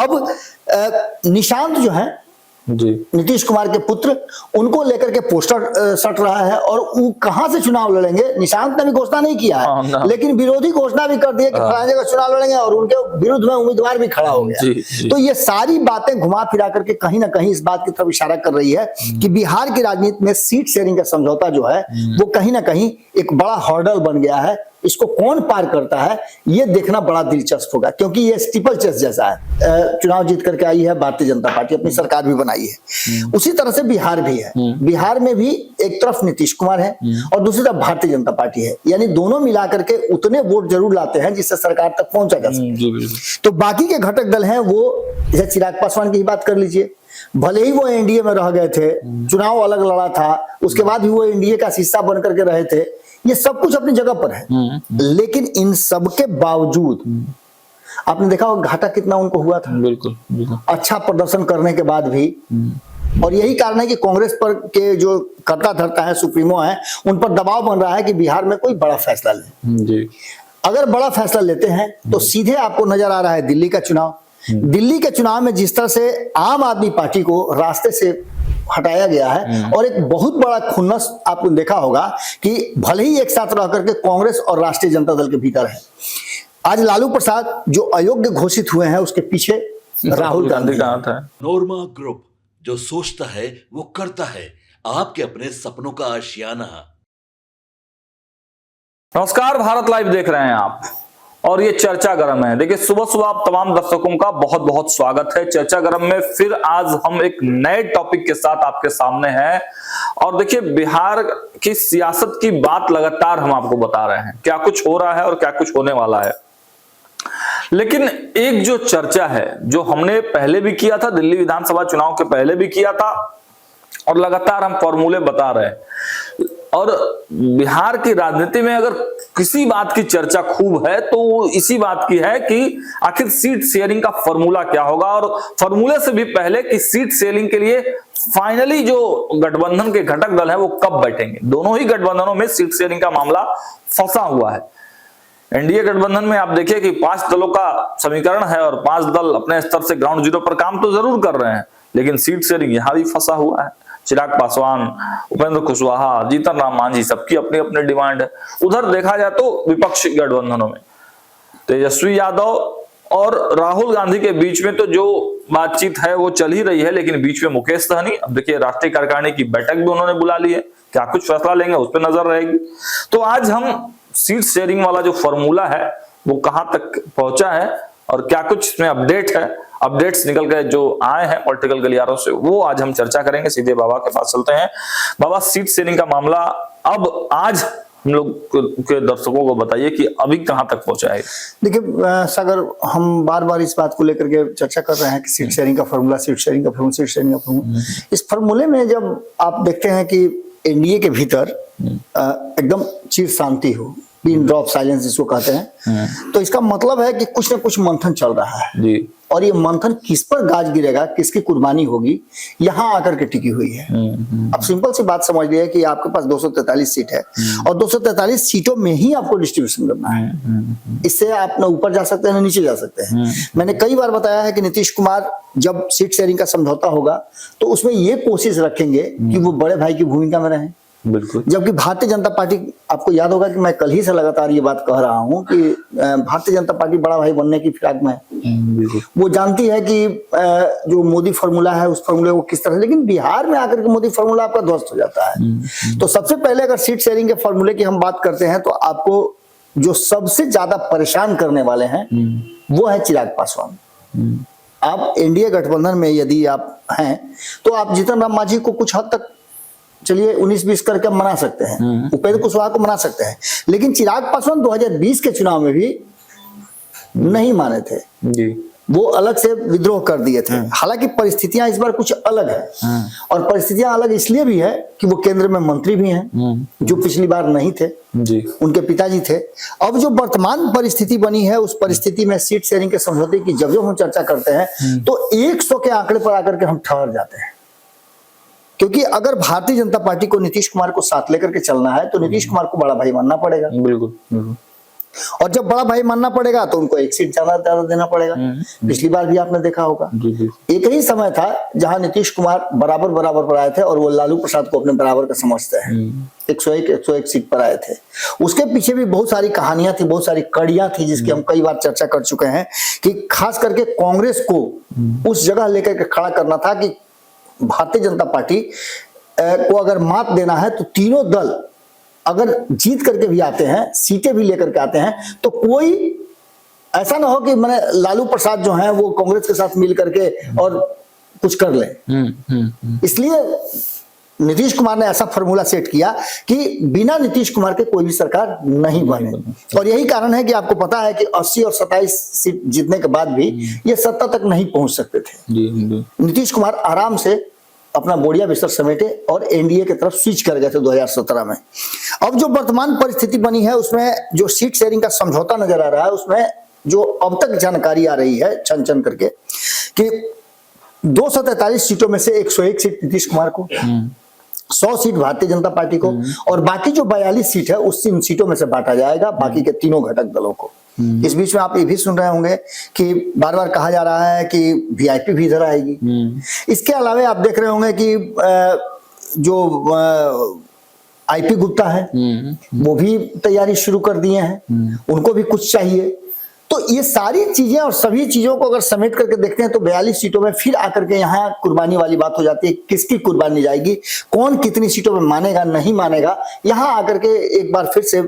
अब निशांत जो है जी, नीतीश कुमार के पुत्र, उनको लेकर के पोस्टर सट रहा है और वो कहां से चुनाव लड़ेंगे। निशांत ने भी घोषणा नहीं किया है, लेकिन विरोधी घोषणा भी कर दिया कि फलाने का चुनाव लड़ेंगे और उनके विरुद्ध में उम्मीदवार भी खड़ा हो गया। जी। तो ये सारी बातें घुमा फिरा करके कहीं ना कहीं इस बात की तरफ इशारा कर रही है कि बिहार की राजनीति में सीट शेयरिंग का समझौता जो है वो कहीं ना कहीं एक बड़ा हर्डल बन गया है। इसको कौन पार करता है ये देखना बड़ा दिलचस्प होगा, क्योंकि ये स्टीपल चेस जैसा है। चुनाव जीत करके आई है भारतीय जनता पार्टी, अपनी सरकार भी बनाई है, उसी तरह से बिहार भी है। बिहार में भी एक तरफ नीतीश कुमार है और दूसरी तरफ भारतीय जनता पार्टी है, यानी दोनों मिलाकर के उतने वोट जरूर लाते हैं जिससे सरकार तक पहुंचा जा सके। तो बाकी के घटक दल हैं, वो जैसे चिराग पासवान की ही बात कर लीजिए, भले ही वो एनडीए में रह गए थे, चुनाव अलग लड़ा था, उसके बाद भी वो एनडीए का हिस्सा बन करके रहे थे, ये सब कुछ अपनी जगह पर है। लेकिन इन सब के बावजूद आपने देखा घाटा कितना उनको हुआ था। बिल्कुल, बिल्कुल। अच्छा प्रदर्शन करने के बाद भी, और यही कारण है कि कांग्रेस पर के जो कर्ता धर्ता है, सुप्रीमो है, उन पर दबाव बन रहा है कि बिहार में कोई बड़ा फैसला ले। जी। अगर बड़ा फैसला लेते हैं तो सीधे आपको नजर आ रहा है दिल्ली का चुनाव। दिल्ली के चुनाव में जिस तरह से आम आदमी पार्टी को रास्ते से हटाया गया है और एक बहुत बड़ा खुन्नस आपको देखा होगा कि भले ही एक साथ रह करके कांग्रेस और राष्ट्रीय जनता दल के भीतर है। आज लालू प्रसाद जो अयोग्य घोषित हुए हैं, उसके पीछे राहुल गांधी का हाथ है। नोरमा ग्रुप, जो सोचता है वो करता है, आपके अपने सपनों का आशियाना। नमस्कार, भारत लाइव देख रहे हैं आप और ये चर्चा गरम है। देखिए, सुबह सुबह आप तमाम दर्शकों का बहुत बहुत स्वागत है चर्चा गरम में। फिर आज हम एक नए टॉपिक के साथ आपके सामने हैं और देखिए, बिहार की सियासत की बात लगातार हम आपको बता रहे हैं, क्या कुछ हो रहा है और क्या कुछ होने वाला है। लेकिन एक जो चर्चा है, जो हमने पहले भी किया था, दिल्ली विधानसभा चुनाव के पहले भी किया था और लगातार हम फॉर्मूले बता रहे हैं, और बिहार की राजनीति में अगर किसी बात की चर्चा खूब है तो वो इसी बात की है कि आखिर सीट शेयरिंग का फॉर्मूला क्या होगा, और फॉर्मूले से भी पहले कि सीट शेयरिंग के लिए फाइनली जो गठबंधन के घटक दल है वो कब बैठेंगे। दोनों ही गठबंधनों में सीट शेयरिंग का मामला फंसा हुआ है। एनडीए गठबंधन में आप देखिए कि 5 दलों का समीकरण है और 5 दल अपने स्तर से ग्राउंड जीरो पर काम तो जरूर कर रहे हैं, लेकिन सीट शेयरिंग यहां भी फंसा हुआ है। चिराग पासवान, उपेंद्र कुशवाहा, जीतन राम मांझी, सबकी अपनी अपनी डिमांड है। उधर देखा जाए तो विपक्षी गठबंधनों में तेजस्वी यादव और राहुल गांधी के बीच में तो जो बातचीत है वो चल ही रही है, लेकिन बीच में मुकेश सहनी, अब देखिए राष्ट्रीय कार्यकारिणी की बैठक भी उन्होंने बुला ली है, क्या कुछ फैसला लेंगे उस पर नजर रहेगी। तो आज हम सीट शेयरिंग वाला जो फॉर्मूला है वो कहां तक पहुंचा है और क्या कुछ इसमें अपडेट है, अपडेट्स निकल के जो आए हैं पॉलिटिकल गलियारों से, वो आज हम चर्चा करेंगे। सीधे बाबा के पास चलते हैं। बाबा, सीट शेयरिंग का मामला अब आज हम लोग के दर्शकों को बताइए कि अभी कहां तक पहुंचा है। देखिए सागर, हम बार बार इस बात को लेकर के चर्चा कर रहे हैं कि सीट शेयरिंग का फॉर्मूला, सीट शेयरिंग का फॉर्मूला, सीट शेयरिंग का फॉर्मूला। इस फॉर्मूले में जब आप देखते हैं कि एनडीए के भीतर एकदम चिर शांति हो, पिन ड्रॉप साइलेंस जिसको कहते हैं, तो इसका मतलब है कि कुछ ना कुछ मंथन चल रहा है जी। और ये मंथन किस पर गाज गिरेगा, किसकी कुर्बानी होगी, यहां आकर के टिकी हुई है। अब सिंपल सी बात समझ लिया कि आपके पास 243 सीट है और 243 सीटों में ही आपको डिस्ट्रीब्यूशन करना है। इससे आप ना ऊपर जा सकते हैं ना नीचे जा सकते हैं। मैंने कई बार बताया है कि नीतीश कुमार जब सीट शेयरिंग का समझौता होगा तो उसमें ये कोशिश रखेंगे कि वो बड़े भाई की भूमिका में रहें। बिल्कुल। जबकि भारतीय जनता पार्टी, आपको याद होगा कि मैं कल ही से लगातार ये बात कह रहा हूं कि भारतीय जनता पार्टी बड़ा भाई बनने की फिराक में है। वो जानती है कि जो मोदी फॉर्मूला है उस फॉर्मूले को किस तरह, लेकिन बिहार में आकर के मोदी फॉर्मूला आपका ध्वस्त हो जाता है। तो सबसे पहले अगर सीट शेयरिंग के फॉर्मूले की हम बात करते हैं तो आपको जो सबसे ज्यादा परेशान करने वाले हैं वो है चिराग पासवान। आप एनडीए गठबंधन में यदि आप हैं तो आप जीतन राम मांझी को कुछ हद तक चलिए 19-20 करके मना सकते हैं, उपेंद्र कुशवाहा को मना सकते हैं, लेकिन चिराग पासवान 2020 के चुनाव में भी नहीं माने थे जी। वो अलग से विद्रोह कर दिए थे। हालांकि परिस्थितियां इस बार कुछ अलग है और परिस्थितियां अलग इसलिए भी है कि वो केंद्र में मंत्री भी हैं जो पिछली बार नहीं थे जी। उनके पिताजी थे। अब जो वर्तमान परिस्थिति बनी है उस परिस्थिति में सीट शेयरिंग के समझौते की जब हम चर्चा करते हैं तो 100 के आंकड़े पर आकर के हम ठहर जाते हैं, क्योंकि अगर भारतीय जनता पार्टी को नीतीश कुमार को साथ लेकर के चलना है तो नीतीश कुमार को बड़ा भाई मानना पड़ेगा। बिल्कुल। और जब बड़ा भाई मानना पड़ेगा तो उनको एक सीट ज्यादा ज्यादा देना पड़ेगा। पिछली बार भी आपने देखा होगा एक ही समय था जहां नीतीश कुमार बराबर बराबर पर आए थे और वो लालू प्रसाद को अपने बराबर का समझते हैं। 101 सीट पर आए थे। उसके पीछे भी बहुत सारी कहानियां थी, बहुत सारी कड़ियां थी जिसकी हम कई बार चर्चा कर चुके हैं कि खास करके कांग्रेस को उस जगह लेकर के खड़ा करना था कि भारतीय जनता पार्टी को अगर मात देना है तो तीनों दल अगर जीत करके भी आते हैं, सीटें भी लेकर के आते हैं, तो कोई ऐसा ना हो कि मैंने लालू प्रसाद जो हैं वो कांग्रेस के साथ मिल करके और कुछ कर ले। इसलिए नीतीश कुमार ने ऐसा फॉर्मूला सेट किया कि बिना नीतीश कुमार के कोई भी सरकार नहीं बने। और यही कारण है कि आपको पता है कि 80 और 27 सीट जीतने के बाद भी ये सत्ता तक नहीं पहुंच सकते थे। नीतीश कुमार आराम से अपना बोरिया बिस्तर समेटे और एनडीए की तरफ स्विच कर गए थे 2017 में। अब जो वर्तमान परिस्थिति बनी है उसमें जो सीट शेयरिंग का समझौता नजर आ रहा है, उसमें जो अब तक जानकारी आ रही है छन छन करके कि 243 सीटों में से 101 सीट नीतीश कुमार को, 100 सीट भारतीय जनता पार्टी को और बाकी जो 42 सीट है उस सीटों में से बांटा जाएगा बाकी के तीनों घटक दलों को। इस बीच में आप ये भी सुन रहे होंगे कि बार बार कहा जा रहा है कि वीआईपी भी इधर आएगी। इसके अलावा आप देख रहे होंगे कि जो आईपी गुप्ता है वो भी तैयारी शुरू कर दिए हैं, उनको भी कुछ चाहिए। तो ये सारी चीजें और सभी चीजों को अगर समेट करके देखते हैं तो 42 सीटों में फिर आकर के यहाँ कुर्बानी वाली बात हो जाती है। किसकी कुर्बानी जाएगी, कौन कितनी सीटों में मानेगा नहीं मानेगा, यहाँ आकर के एक बार फिर से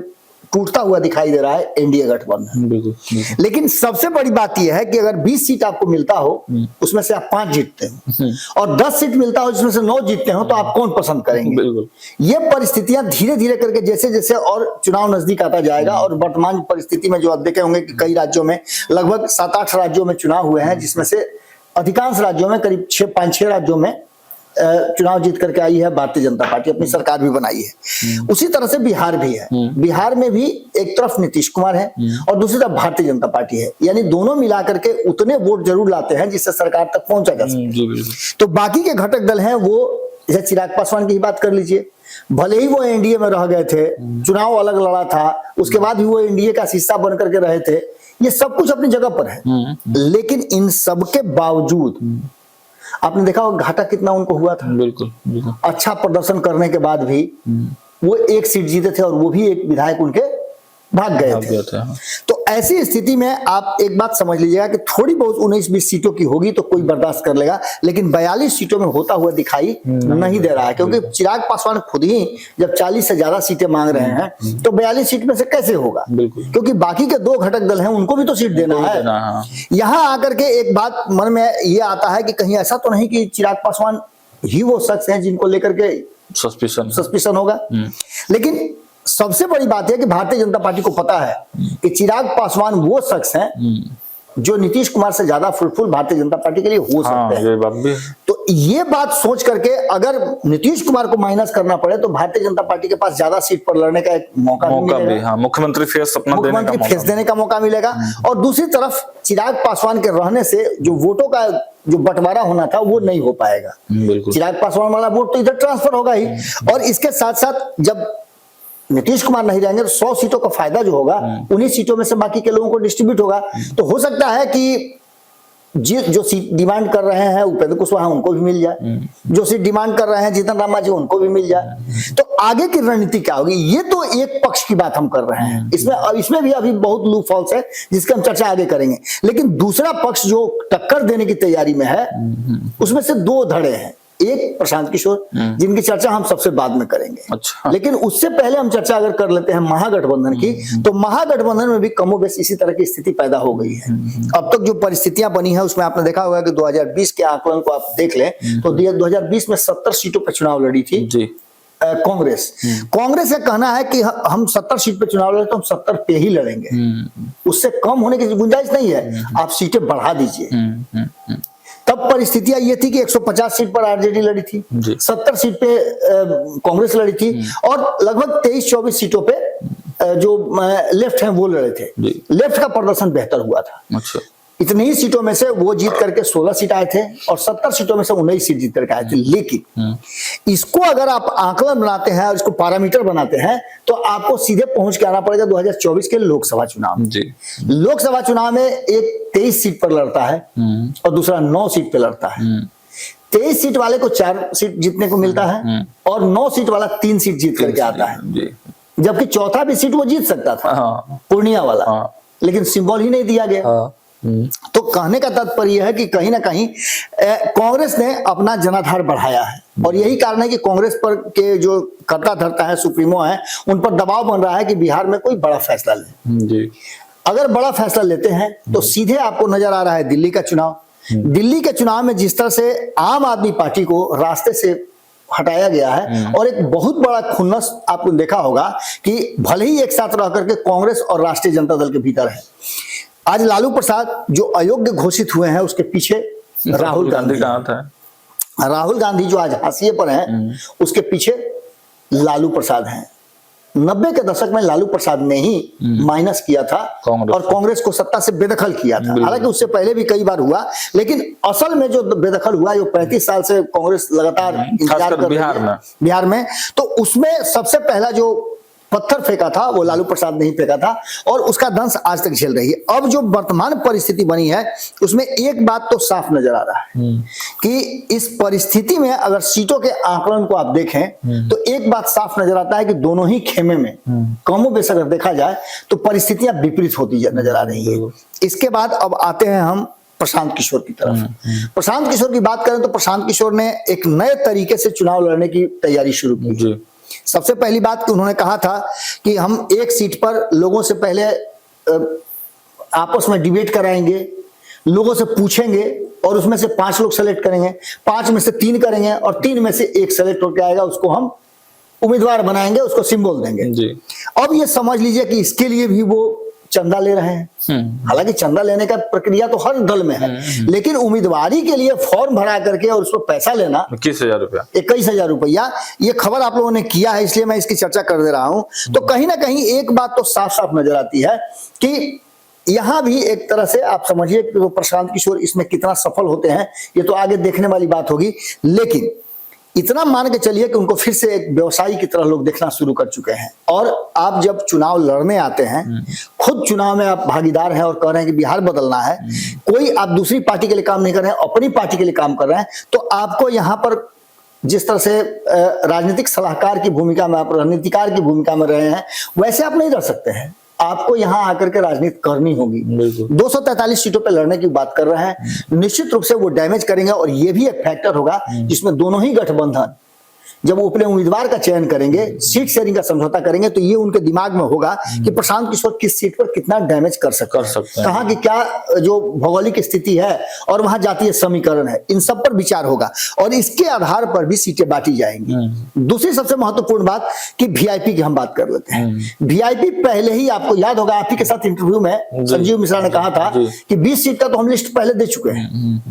टूटता हुआ दिखाई दे रहा है एनडीए गठबंधन। लेकिन सबसे बड़ी बात यह है कि अगर 20 सीट आपको मिलता हो उसमें से आप 5 जीतते हो और 10 सीट मिलता हो जिसमें से 9 जीतते हो तो आप कौन पसंद करेंगे। ये परिस्थितियां धीरे धीरे करके जैसे जैसे और चुनाव नजदीक आता जाएगा और वर्तमान परिस्थिति में जो आप देखे होंगे कि कई राज्यों में लगभग 7-8 राज्यों में चुनाव हुए हैं, जिसमें से अधिकांश राज्यों में करीब 5-6 राज्यों में चुनाव जीत करके आई है भारतीय जनता पार्टी, अपनी सरकार भी बनाई है। उसी तरह से बिहार भी है। बिहार में भी एक तरफ नीतीश कुमार है और दूसरी तरफ भारतीय जनता पार्टी है, यानी दोनों मिलाकर के उतने वोट जरूर लाते हैं जिससे सरकार तक पहुंचा जा सके। तो बाकी के घटक दल हैं वो, जैसे चिराग पासवान की ही बात कर लीजिए, भले ही वो एनडीए में रह गए थे, चुनाव अलग लड़ा था, उसके बाद भी वो एनडीए का हिस्सा बन करके रहे थे, ये सब कुछ अपनी जगह पर है। लेकिन इन सब के बावजूद आपने देखा होगा घाटा कितना उनको हुआ था। बिल्कुल। अच्छा प्रदर्शन करने के बाद भी वो 1 सीट जीते थे और वो भी एक विधायक उनके भाग गए थे। तो ऐसी स्थिति में आप एक बात समझ लीजिएगा कि थोड़ी बहुत 19-20 सीटों की होगी तो कोई बर्दाश्त कर लेगा, लेकिन 42 सीटों में होता हुआ दिखाई नहीं दे रहा है, क्योंकि चिराग पासवान खुद ही जब 40 से ज्यादा सीटें मांग रहे हैं तो 42 सीट में से कैसे होगा, क्योंकि बाकी के 2 घटक दल हैं उनको भी तो सीट देना है। यहाँ आकर के एक बात मन में ये आता है कि कहीं ऐसा तो नहीं कि चिराग पासवान ही वो शख्स हैं जिनको लेकर के सस्पिशन होगा। लेकिन सबसे बड़ी बात है कि भारतीय जनता पार्टी को पता है कि चिराग पासवान वो शख्स हैं जो नीतीश कुमार से ज्यादा फ्रूटफुल भारतीय जनता पार्टी के लिए हो सकते हैं। ये बात भी। तो ये बात सोच करके अगर नीतीश कुमार को माइनस करना पड़े तो भारतीय जनता पार्टी के पास ज्यादा सीट पर लड़ने का एक मौका भी, मुख्यमंत्री फेस देने का मौका मिलेगा। और दूसरी तरफ चिराग पासवान के रहने से जो वोटों का जो बंटवारा होना था वो नहीं हो पाएगा। चिराग पासवान वाला वोट तो इधर ट्रांसफर होगा ही, और इसके साथ साथ जब नीतीश कुमार नहीं रहेंगे तो 100 सीटों का फायदा जो होगा 19 सीटों में से बाकी के लोगों को डिस्ट्रीब्यूट होगा। तो हो सकता है कि जो सीट डिमांड कर रहे हैं उपेंद्र कुशवाहा उनको भी मिल जाए, जो सीट डिमांड कर रहे हैं जीतन राम मांझी उनको भी मिल जाए। तो आगे की रणनीति क्या होगी, ये तो एक पक्ष की बात हम कर रहे हैं, इसमें भी अभी बहुत लूप हॉल्स है जिसकी हम चर्चा आगे करेंगे। लेकिन दूसरा पक्ष जो टक्कर देने की तैयारी में है उसमें से 2 धड़े हैं, एक प्रशांत किशोर जिनकी चर्चा हम सबसे बाद में करेंगे। अच्छा। लेकिन उससे पहले हम चर्चा अगर कर लेते हैं महागठबंधन की, तो महागठबंधन में भी कमोबेश इसी तरह की स्थिति पैदा हो गई है। अब तक जो परिस्थितियां बनी है उसमें आपने देखा होगा कि 2020 के आंकलन को आप देख लें तो 2020 में 70 सीटों पर चुनाव लड़ी थी कांग्रेस। कांग्रेस का कहना है कि हम 70 सीट पे चुनाव लड़े तो हम 70 पे ही लड़ेंगे, उससे कम होने की गुंजाइश नहीं है, आप सीटें बढ़ा दीजिए। तब परिस्थितियां ये थी कि 150 सीट पर आरजेडी लड़ी थी, 70 सीट पे कांग्रेस लड़ी थी और लगभग 23-24 सीटों पे जो लेफ्ट हैं वो लड़े थे। लेफ्ट का प्रदर्शन बेहतर हुआ था। अच्छा। इतनी ही सीटों में से वो जीत करके 16 सीट आए थे और 70 सीटों में से 19 सीट जीत करके आए थे। लेकिन इसको अगर आप आकलन बनाते हैं और इसको पैरामीटर बनाते हैं तो आपको सीधे पहुंच के आना पड़ेगा 2024 के लोकसभा चुनाव में। जी। लोकसभा चुनाव में एक 23 सीट पर लड़ता है और दूसरा 9 सीट पर लड़ता है। 23 सीट वाले को 4 सीट जीतने को मिलता है और 9 सीट वाला 3 सीट जीत करके आता है, जबकि चौथा भी सीट वो जीत सकता था, पूर्णिया वाला, लेकिन सिंबल ही नहीं दिया गया। तो कहने का तात्पर्य है कि कहीं ना कहीं कांग्रेस ने अपना जनाधार बढ़ाया है और यही कारण है कि कांग्रेस पर के जो कर्ता धर्ता है, सुप्रीमो है, उन पर दबाव बन रहा है कि बिहार में कोई बड़ा फैसला ले। जी। अगर बड़ा फैसला लेते हैं तो सीधे आपको नजर आ रहा है दिल्ली का चुनाव। दिल्ली के चुनाव में जिस तरह से आम आदमी पार्टी को रास्ते से हटाया गया है और एक बहुत बड़ा खुन्नस आपको देखा होगा कि भले ही एक साथ रह करके कांग्रेस और राष्ट्रीय जनता दल के भीतर है। आज लालू प्रसाद जो अयोग्य घोषित हुए हैं उसके पीछे राहुल गांधी था। राहुल गांधी जो आज हाशिए पर हैं उसके पीछे लालू प्रसाद हैं। 90 के दशक में लालू प्रसाद ने ही माइनस किया था और कांग्रेस को सत्ता से बेदखल किया था। हालांकि उससे पहले भी कई बार हुआ, लेकिन असल में जो बेदखल हुआ, जो 35 साल से कांग्रेस लगातार इंतजार कर रही है बिहार में, तो उसमें सबसे पहला जो पत्थर फेंका था वो लालू प्रसाद ने ही फेंका था और उसका दंश आज तक झेल रही है। अब जो वर्तमान परिस्थिति बनी है उसमें एक बात तो साफ नजर आ रहा है कि इस परिस्थिति में अगर सीटों के आंकलन को आप देखें तो एक बात साफ नजर आता है कि दोनों ही खेमे में कमो बेश अगर देखा जाए तो परिस्थितियां विपरीत होती नजर आ रही है। इसके बाद अब आते हैं हम प्रशांत किशोर की तरफ। प्रशांत किशोर की बात करें तो प्रशांत किशोर ने एक नए तरीके से चुनाव लड़ने की तैयारी शुरू की। सबसे पहली बात कि उन्होंने कहा था कि हम एक सीट पर लोगों से पहले आपस में डिबेट कराएंगे, लोगों से पूछेंगे और उसमें से 5 लोग सेलेक्ट करेंगे, 5 में से 3 करेंगे और 3 में से 1 सेलेक्ट होकर आएगा, उसको हम उम्मीदवार बनाएंगे, उसको सिंबल देंगे। जी। अब ये समझ लीजिए कि इसके लिए भी वो चंदा ले रहे हैं। हालांकि चंदा लेने का प्रक्रिया तो हर दल में है, लेकिन उम्मीदवारी के लिए फॉर्म भरा करके और उसको पैसा लेना 21,000 रुपया, 21,000 रुपया, ये खबर आप लोगों ने किया है इसलिए मैं इसकी चर्चा कर दे रहा हूं। तो कहीं ना कहीं एक बात तो साफ साफ नजर आती है कि यहां भी एक तरह से आप समझिए कि वो प्रशांत किशोर इसमें कितना सफल होते हैं ये तो आगे देखने वाली बात होगी, लेकिन इतना मान के चलिए कि उनको फिर से एक व्यवसायी की तरह लोग देखना शुरू कर चुके हैं। और आप जब चुनाव लड़ने आते हैं, खुद चुनाव में आप भागीदार हैं और कह रहे हैं कि बिहार बदलना है, कोई आप दूसरी पार्टी के लिए काम नहीं कर रहे हैं, अपनी पार्टी के लिए काम कर रहे हैं, तो आपको यहाँ पर जिस तरह से राजनीतिक सलाहकार की भूमिका में आप रणनीतिकार की भूमिका में रहे हैं, वैसे आप नहीं रह सकते हैं। आपको यहां आकर के राजनीति करनी होगी। 243 सीटों पर लड़ने की बात कर रहे हैं, निश्चित रूप से वो डैमेज करेंगे और ये भी एक फैक्टर होगा जिसमें दोनों ही गठबंधन जब वो अपने उम्मीदवार का चयन करेंगे, सीट शेयरिंग का समझौता करेंगे, तो ये उनके दिमाग में होगा कि प्रशांत किशोर किस सीट पर कितना डैमेज कर सकते हैं, कहाँ की क्या जो भौगोलिक स्थिति है और वहां जातीय समीकरण है, इन सब पर विचार होगा और इसके आधार पर भी सीटें बांटी जाएंगी। दूसरी सबसे महत्वपूर्ण बात कि वीआईपी की हम बात कर लेते हैं। वीआईपी पहले ही आपको याद होगा, आप ही के साथ इंटरव्यू में संजीव मिश्रा ने कहा था कि 20 सीट का तो हम लिस्ट पहले दे चुके हैं,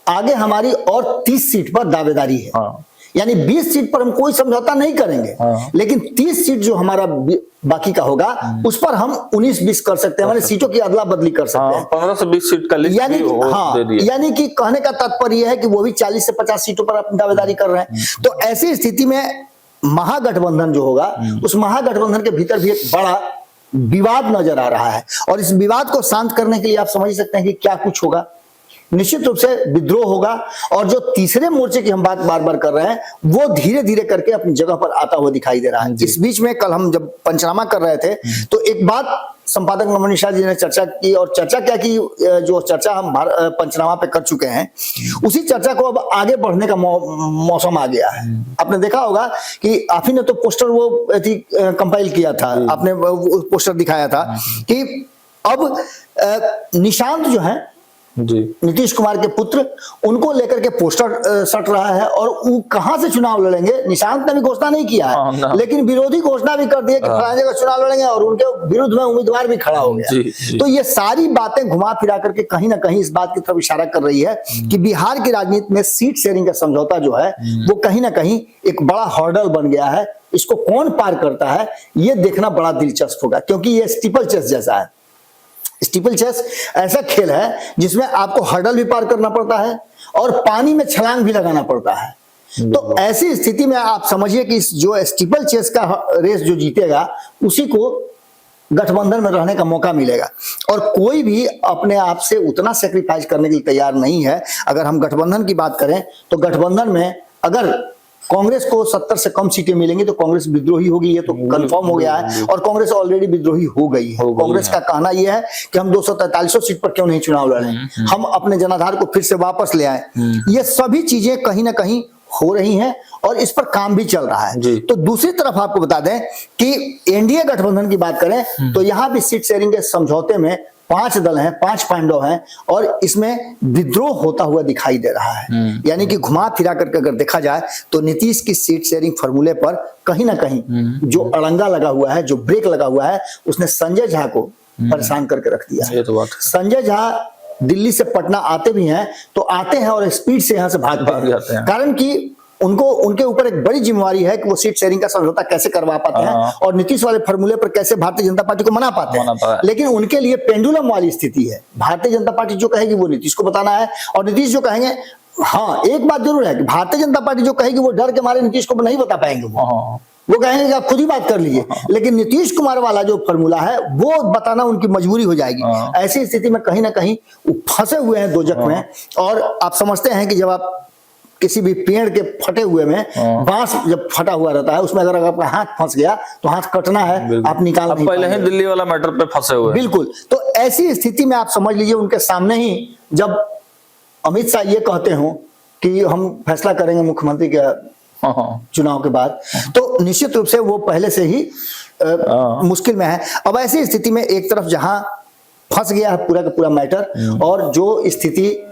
आगे हमारी और 30 सीट पर दावेदारी है। यानी 20 सीट पर हम कोई समझौता नहीं करेंगे, लेकिन 30 सीट जो हमारा बाकी का होगा उस पर हम 19-20 कर सकते हैं, हमारे सीटों की अदला बदली कर सकते हैं। 15 से 20 सीट का लिस्ट यानी कि कहने का तात्पर्य है कि वो भी 40 से 50 सीटों पर अपनी दावेदारी कर रहे हैं। तो ऐसी स्थिति में महागठबंधन जो होगा, उस महागठबंधन के भीतर भी एक बड़ा विवाद नजर आ रहा है और इस विवाद को शांत करने के लिए आप समझ सकते हैं कि क्या कुछ होगा। निश्चित रूप से विद्रोह होगा और जो तीसरे मोर्चे की हम बात बार बार कर रहे हैं वो धीरे धीरे करके अपनी जगह पर आता हुआ दिखाई दे रहा है। इस बीच में कल हम जब पंचनामा कर रहे थे तो एक बात संपादक नमन निषाद जी ने चर्चा की, और चर्चा क्या की, जो चर्चा हम पंचनामा पे कर चुके हैं उसी चर्चा को अब आगे बढ़ने का मौसम आ गया है। आपने देखा होगा कि आप ही ने तो पोस्टर वो कंपाइल किया था, आपने पोस्टर दिखाया था कि अब निशांत जो है नीतीश कुमार के पुत्र, उनको लेकर के पोस्टर सट रहा है और वो कहां से चुनाव लड़ेंगे। निशांत ने भी घोषणा नहीं किया है, लेकिन विरोधी घोषणा भी कर दिया कि फलाने का चुनाव लड़ेंगे और उनके विरुद्ध में उम्मीदवार भी खड़ा हो गया। तो ये सारी बातें घुमा फिरा करके कहीं ना कहीं इस बात की तरफ इशारा कर रही है कि बिहार की राजनीति में सीट शेयरिंग का समझौता जो है वो कहीं ना कहीं एक बड़ा हर्डल बन गया है। इसको कौन पार करता है ये देखना बड़ा दिलचस्प होगा, क्योंकि ये स्टीपल चेस जैसा है। स्टीपल चेस ऐसा खेल है जिसमें आपको हर्डल भी पार करना पड़ता है और पानी में छलांग भी लगाना पड़ता है। तो ऐसी स्थिति में आप समझिए कि जो स्टीपल चेस का रेस जो जीतेगा उसी को गठबंधन में रहने का मौका मिलेगा, और कोई भी अपने आप से उतना सेक्रीफाइस करने के लिए तैयार नहीं है। अगर हम गठबंधन की बात करें तो गठबंधन में अगर कांग्रेस को 70 से कम सीटें मिलेंगी तो कांग्रेस विद्रोही होगी, ये तो कंफर्म हो गया है, और कांग्रेस ऑलरेडी विद्रोही हो गई है। कांग्रेस का कहना यह है कि हम 243 सीट पर क्यों नहीं चुनाव लड़े, हम अपने जनाधार को फिर से वापस ले आए। ये सभी चीजें कहीं ना कहीं हो रही हैं और इस पर काम भी चल रहा है। तो दूसरी तरफ आपको बता दें कि एनडीए गठबंधन की बात करें तो यहां भी सीट शेयरिंग के समझौते में 5 दल हैं, 5 पांडव हैं, और इसमें विद्रोह होता हुआ दिखाई दे रहा है। यानी कि घुमा फिरा करके अगर देखा जाए तो नीतीश की सीट शेयरिंग फॉर्मूले पर कहीं ना कहीं जो अड़ंगा लगा हुआ है, जो ब्रेक लगा हुआ है, उसने संजय झा को परेशान करके रख दिया है। संजय झा दिल्ली से पटना आते भी हैं तो आते हैं और स्पीड से यहां से भाग जाते हैं, कारण कि उनको उनके ऊपर एक बड़ी जिम्मेवारी है कि वो सीट शेयरिंग का समझौता कैसे करवा पाते हैं और नीतीश वाले फॉर्मूले पर कैसे भारतीय जनता पार्टी को मना पाते हैं। लेकिन उनके लिए पेंडुलम वाली स्थिति है, भारतीय जनता पार्टी जो कहेगी वो नीतीश को बताना है, और नीतीश जो कहेंगे, हाँ एक बात जरूर है कि भारतीय जनता पार्टी जो कहेगी वो डर के मारे नीतीश को नहीं बता पाएंगे, वो कहेंगे कि आप खुद ही बात कर लीजिए। लेकिन नीतीश कुमार वाला जो फॉर्मूला है वो बताना उनकी मजबूरी हो जाएगी। ऐसी स्थिति में कहीं ना कहीं फंसे हुए हैं दोजख में। और आप समझते हैं कि जब आप किसी भी पेड़ के फटे हुए में बांस जब फटा हुआ रहता है उसमें अगर आपका हाथ फंस गया तो हाथ कटना है, आप निकाल नहीं पहले ही दिल्ली वाला मैटर पे फंसे हुए। बिल्कुल। तो ऐसी स्थिति में आप समझ लीजिए उनके सामने ही जब अमित शाह ये कहते हो कि हम फैसला करेंगे मुख्यमंत्री के चुनाव के बाद, तो निश्चित रूप से वो पहले से ही मुश्किल में है। अब ऐसी स्थिति में एक तरफ जहां फंस गया है पूरा का पूरा मैटर, और जो स्थिति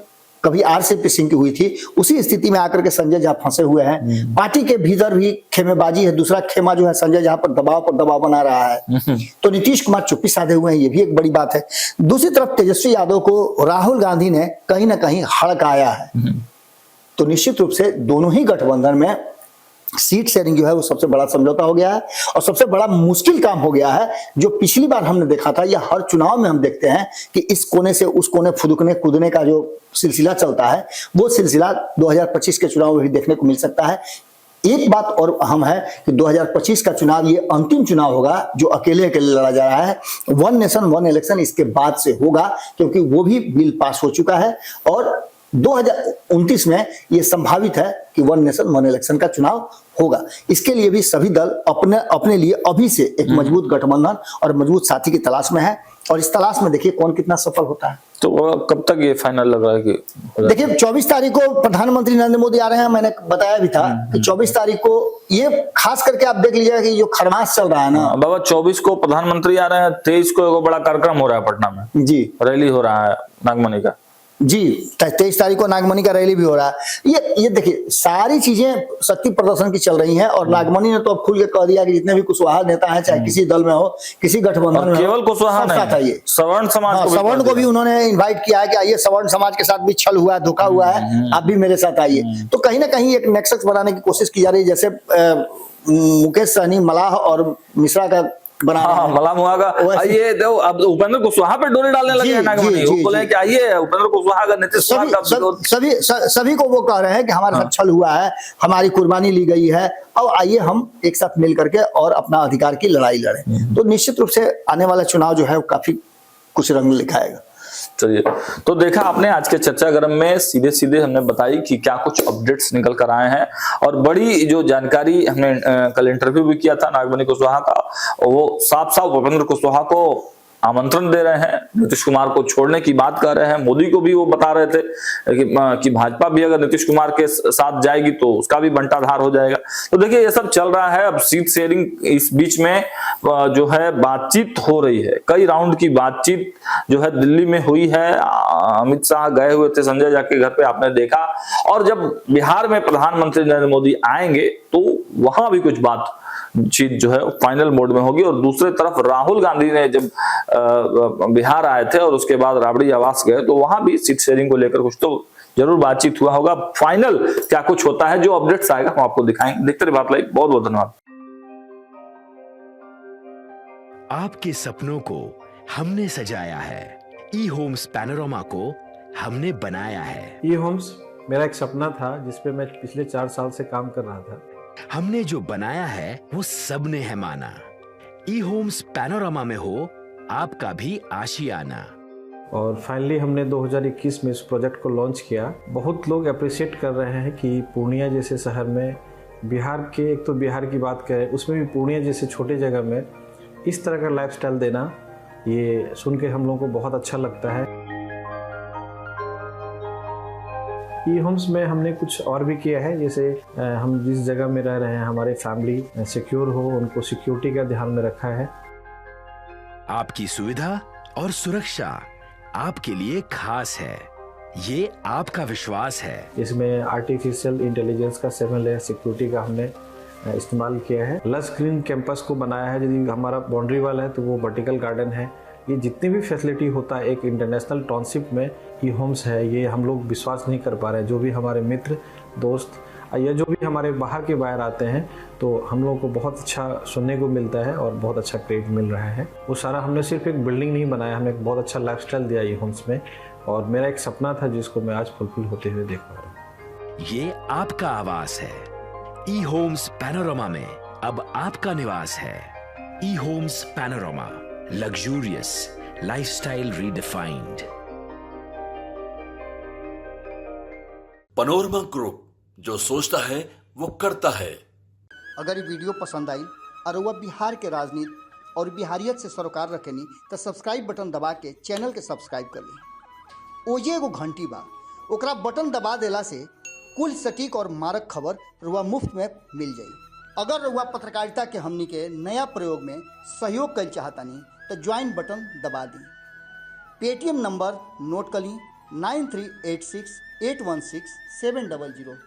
कभी आरसीपी सिंह की हुई थी उसी स्थिति में आकर के संजय झा फंसे हुए हैं। पार्टी के भीतर भी खेमेबाजी है, दूसरा खेमा जो है संजय झा पर दबाव बना रहा है। तो नीतीश कुमार चुप्पी साधे हुए हैं, ये भी एक बड़ी बात है। दूसरी तरफ तेजस्वी यादव को राहुल गांधी ने कहीं ना कहीं हड़काया है। तो निश्चित रूप से दोनों ही गठबंधन में सीट शेयरिंग जो है वो सबसे बड़ा समझौता हो गया है और सबसे बड़ा मुश्किल काम हो गया है। जो पिछली बार हमने देखा था या हर चुनाव में हम देखते हैं कि इस कोने से उस कोने फुदकने कूदने का जो सिलसिला चलता है वो सिलसिला 2025 के चुनाव में भी देखने को मिल सकता है। एक बात और अहम है कि 2025 का चुनाव ये अंतिम चुनाव होगा जो अकेले लड़ा जा रहा है। 1 नेशन 1 इलेक्शन इसके बाद से होगा, क्योंकि वो भी बिल पास हो चुका है और 2029 में यह संभावित है कि 1 नेशन 1 इलेक्शन का चुनाव होगा। इसके लिए भी सभी दल अपने लिए अभी से एक मजबूत गठबंधन और मजबूत साथी की तलाश में है, और इस तलाश में देखिए कौन कितना सफल होता है। तो कब तक ये फाइनल लग रहा है कि देखिए 24 तारीख को प्रधानमंत्री नरेंद्र मोदी आ रहे हैं। मैंने बताया भी था कि 24 तारीख को ये खास करके आप देख लीजिएगा कि जो खरमास चल रहा है ना बाबा, 24 को प्रधानमंत्री आ रहे हैं, 23 को एक बड़ा कार्यक्रम हो रहा है पटना में, जी रैली हो रहा है नागमणि का, जी 23 तारीख को नागमणि का रैली भी हो रहा है। ये देखिए सारी चीजें शक्ति प्रदर्शन की चल रही हैं, और नागमणि ने तो अब खुल के कह दिया कि जितने भी कुशवाहा नेता हैं, चाहे किसी दल में हो, किसी गठबंधन में, केवल कुशवाहा नहीं, सवर्ण समाज सवर्ण को भी उन्होंने इन्वाइट किया है कि आइए, सवर्ण समाज के साथ भी छल हुआ है, धोखा हुआ है, आप भी मेरे साथ आइए। तो कहीं ना कहीं एक नेक्सस बनाने की कोशिश की जा रही है, जैसे मुकेश सहनी मलाह और मिश्रा का बना आइए दो, अब उपेंद्र कुशवाहा पे डोरी डालने लगे हैं नागमणि, वो बोले कि आइए उपेंद्र कुशवाहा का नीतीश कुमार का सभी को वो कह रहे हैं कि हमारे साथ छल हुआ है, हमारी कुर्बानी ली गई है, अब आइए हम एक साथ मिल करके और अपना अधिकार की लड़ाई लड़ें। तो निश्चित रूप से आने वाला चुनाव जो है वो काफी कुछ रंग लिखाएगा। चलिए, तो देखा आपने आज के चर्चा गरम में सीधे सीधे हमने बताई कि क्या कुछ अपडेट्स निकल कर आए हैं, और बड़ी जो जानकारी हमने कल इंटरव्यू भी किया था नागमणि कुशवाहा का, वो साफ साफ उपेंद्र कुशवाहा को आमंत्रण दे रहे हैं, नीतीश कुमार को छोड़ने की बात कर रहे हैं। मोदी को भी वो बता रहे थे कि भाजपा भी अगर नीतीश कुमार के साथ जाएगी तो उसका भी बंटाधार हो जाएगा। तो देखिए ये सब चल रहा है। अब सीट शेयरिंग इस बीच में जो है बातचीत हो रही है, कई राउंड की बातचीत जो है दिल्ली में हुई है। अमित शाह गए हुए थे संजय झा के घर पे, आपने देखा, और जब बिहार में प्रधानमंत्री नरेंद्र मोदी आएंगे तो वहां भी कुछ बात चीज जो है फाइनल मोड में होगी। और दूसरी तरफ राहुल गांधी ने जब बिहार आए थे और उसके बाद राबड़ी आवास गए तो वहां भी सीट शेयरिंग को लेकर कुछ तो जरूर बातचीत हुआ होगा। फाइनल क्या कुछ होता है, जो अपडेट्स आएगा हम आपको दिखाएंगे। देखते रहिए बात लाइव। बहुत बहुत धन्यवाद। आपके सपनों को हमने सजाया है, ई होम्स पैनोरामा को हमने बनाया है। ई होम्स मेरा एक सपना था जिस पे मैं पिछले 4 साल से काम कर रहा था। हमने जो बनाया है वो सबने है माना। ई होम्स पैनोरामा में हो आपका भी आशियाना। और फाइनली हमने 2021 में इस प्रोजेक्ट को लॉन्च किया। बहुत लोग अप्रिशिएट कर रहे हैं कि पूर्णिया जैसे शहर में, बिहार के, एक तो बिहार की बात करें उसमें भी पूर्णिया जैसे छोटे जगह में इस तरह का लाइफस्टाइल देना, ये सुन के हम लोगों को बहुत अच्छा लगता है। ई होम्स में हमने कुछ और भी किया है, जैसे हम जिस जगह में रह रहे हैं हमारे फैमिली सिक्योर हो, उनको सिक्योरिटी का ध्यान में रखा है। आपकी सुविधा और सुरक्षा आपके लिए खास है, ये आपका विश्वास है। इसमें आर्टिफिशियल इंटेलिजेंस का 7 लेयर सिक्योरिटी का हमने इस्तेमाल किया है। लश ग्रीन कैंपस को बनाया है। यदि हमारा बाउंड्री वाल है तो वो वर्टिकल गार्डन है। ये जितनी भी फैसिलिटी होता है एक इंटरनेशनल टाउनशिप में, ई होम्स है, ये हम लोग विश्वास नहीं कर पा रहे हैं। जो भी हमारे मित्र दोस्त या जो भी हमारे बाहर के बाहर आते हैं तो हम लोगों को बहुत अच्छा सुनने को मिलता है और बहुत अच्छा क्रेडिट मिल रहा है। वो सारा हमने सिर्फ एक बिल्डिंग नहीं बनाया, हमने एक बहुत अच्छा लाइफस्टाइल दिया ई होम्स में, और मेरा एक सपना था जिसको मैं आज फुलफिल होते हुए देख पा रहा हूँ। ये आपका आवास है। ई होम्स पैनोरामा में अब आपका निवास है। E homes Panorama, luxurious lifestyle redefined. Panorama group, जो सोचता है वो करता है। अगर ये वीडियो पसंद आई और वह बिहार के राजनीति और बिहारियत से सरोकार रखेनी तो सब्सक्राइब बटन दबा के चैनल के सब्सक्राइब कर ली। ओजे एगो घंटी बा, ओकरा बटन दबा देला से कुल सटीक और मारक खबर रुआ मुफ्त में मिल जाई। अगर रुआ पत्रकारिता के हमनी के नया प्रयोग में सहयोग कर चाहतानी तो ज्वाइन बटन दबा दी। पेटीएम नंबर नोट कर ली 9386816700।